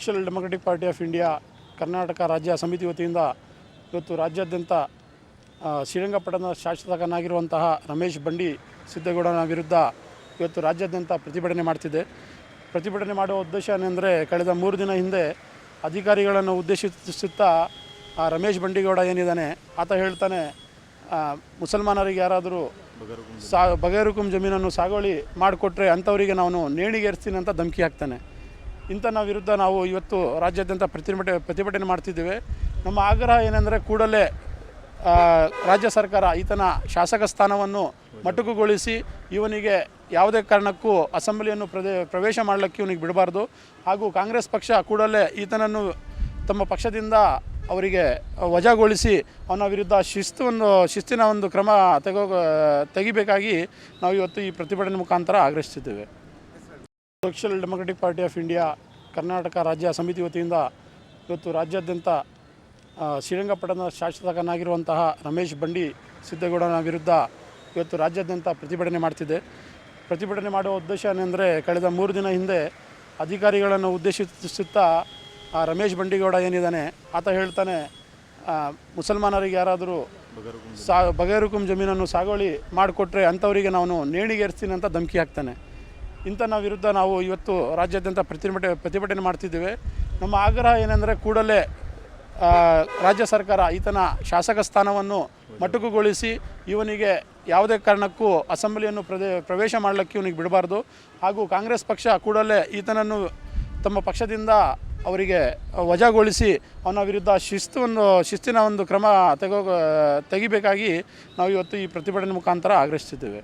Social democratic party of India Karnataka ರಾಜ್ಯ ಸಮಿತಿ ವತಿಯಿಂದ ಇವತ್ತು ರಾಜ್ಯಾದ್ಯಂತ ಶ್ರೀರಂಗಪಟ್ಟಣದ ಶಾಸಕನಾಗಿರುವಂತಹ ರಮೇಶ್ ಬಂಡಿ ಸಿದ್ದೇಗೌಡನ ವಿರುದ್ಧ ಇವತ್ತು ರಾಜ್ಯಾದ್ಯಂತ ಪ್ರತಿಭಟನೆ ಮಾಡ್ತಿದೆ. ಪ್ರತಿಭಟನೆ ಮಾಡುವ ಉದ್ದೇಶ ಏನೆಂದರೆ, ಕಳೆದ 3 ದಿನ ಹಿಂದೆ ಅಧಿಕಾರಿಗಳನ್ನು ಉದ್ದೇಶಿಸುತ್ತಾ ರಮೇಶ್ ಬಂಡಿಗೌಡ ಏನಿದ್ದಾನೆ ಆತ ಹೇಳ್ತಾನೆ, ಮುಸಲ್ಮಾನರಿಗೆ ಯಾರಾದರೂ ಬಗೇರುಕುಂ ಜಮೀನನ್ನು ಸಾಗುವಳಿ ಮಾಡಿಕೊಟ್ರೆ ಅಂಥವರಿಗೆ ನಾನು ನೇಣಿಗೇರಿಸ್ತೀನಿ ಅಂತ ಧಮಕಿ ಹಾಕ್ತಾನೆ. ಇಂಥನ ವಿರುದ್ಧ ನಾವು ಇವತ್ತು ರಾಜ್ಯಾದ್ಯಂತ ಪ್ರತಿಭಟನೆ ಮಾಡ್ತಿದ್ದೇವೆ. ನಮ್ಮ ಆಗ್ರಹ ಏನೆಂದರೆ, ಕೂಡಲೇ ರಾಜ್ಯ ಸರ್ಕಾರ ಈತನ ಶಾಸಕ ಸ್ಥಾನವನ್ನು ಮೊಟಕುಗೊಳಿಸಿ ಇವನಿಗೆ ಯಾವುದೇ ಕಾರಣಕ್ಕೂ ಅಸೆಂಬ್ಲಿಯನ್ನು ಪ್ರವೇಶ ಮಾಡಲಿಕ್ಕೆ ಇವನಿಗೆ ಬಿಡಬಾರ್ದು. ಹಾಗೂ ಕಾಂಗ್ರೆಸ್ ಪಕ್ಷ ಕೂಡಲೇ ಈತನನ್ನು ತಮ್ಮ ಪಕ್ಷದಿಂದ ಅವರಿಗೆ ವಜಾಗೊಳಿಸಿ ಅವನ ವಿರುದ್ಧ ಶಿಸ್ತಿನ ಒಂದು ಕ್ರಮ ತೆಗಿಬೇಕಾಗಿ ನಾವು ಇವತ್ತು ಈ ಪ್ರತಿಭಟನೆ ಮುಖಾಂತರ ಆಗ್ರಹಿಸುತ್ತಿದ್ದೇವೆ. Social democratic party of India Karnataka ರಾಜ್ಯ ಸಮಿತಿ ವತಿಯಿಂದ ಇವತ್ತು ರಾಜ್ಯಾದ್ಯಂತ ಶ್ರೀರಂಗಪಟ್ಟಣದ ಶಾಸಕನಾಗಿರುವಂತಹ ರಮೇಶ್ ಬಂಡಿ ಸಿದ್ದೇಗೌಡನ ವಿರುದ್ಧ ಇವತ್ತು ರಾಜ್ಯಾದ್ಯಂತ ಪ್ರತಿಭಟನೆ ಮಾಡ್ತಿದೆ. ಪ್ರತಿಭಟನೆ ಮಾಡುವ ಉದ್ದೇಶ ಏನೆಂದರೆ, ಕಳೆದ 3 ದಿನ ಹಿಂದೆ ಅಧಿಕಾರಿಗಳನ್ನು ಉದ್ದೇಶಿಸುತ್ತಾ ರಮೇಶ್ ಬಂಡಿಗೌಡ ಏನಿದ್ದಾನೆ ಆತ ಹೇಳ್ತಾನೆ, ಮುಸಲ್ಮಾನರಿಗೆ ಯಾರಾದರೂ ಬಗೇರುಕುಂ ಜಮೀನನ್ನು ಸಾಗುವಳಿ ಮಾಡಿಕೊಟ್ರೆ ಅಂಥವರಿಗೆ ನಾನು ನೇಣಿಗೇರಿಸ್ತೀನಿ ಅಂತ ಧಮಕಿ ಹಾಕ್ತಾನೆ. ಇಂಥನ ವಿರುದ್ಧ ನಾವು ಇವತ್ತು ರಾಜ್ಯಾದ್ಯಂತ ಪ್ರತಿಭಟನೆ ಮಾಡ್ತಿದ್ದೇವೆ. ನಮ್ಮ ಆಗ್ರಹ ಏನೆಂದರೆ, ಕೂಡಲೇ ರಾಜ್ಯ ಸರ್ಕಾರ ಈತನ ಶಾಸಕ ಸ್ಥಾನವನ್ನು ಮೊಟಕುಗೊಳಿಸಿ ಇವನಿಗೆ ಯಾವುದೇ ಕಾರಣಕ್ಕೂ ಅಸೆಂಬ್ಲಿಯನ್ನು ಪ್ರವೇಶ ಮಾಡಲಿಕ್ಕೆ ಇವನಿಗೆ ಬಿಡಬಾರ್ದು. ಹಾಗೂ ಕಾಂಗ್ರೆಸ್ ಪಕ್ಷ ಕೂಡಲೇ ಈತನನ್ನು ತಮ್ಮ ಪಕ್ಷದಿಂದ ಅವರಿಗೆ ವಜಾಗೊಳಿಸಿ ಅವನ ವಿರುದ್ಧ ಶಿಸ್ತಿನ ಒಂದು ಕ್ರಮ ತೆಗಿಬೇಕಾಗಿ ನಾವು ಇವತ್ತು ಈ ಪ್ರತಿಭಟನೆ ಮುಖಾಂತರ ಆಗ್ರಹಿಸುತ್ತಿದ್ದೇವೆ.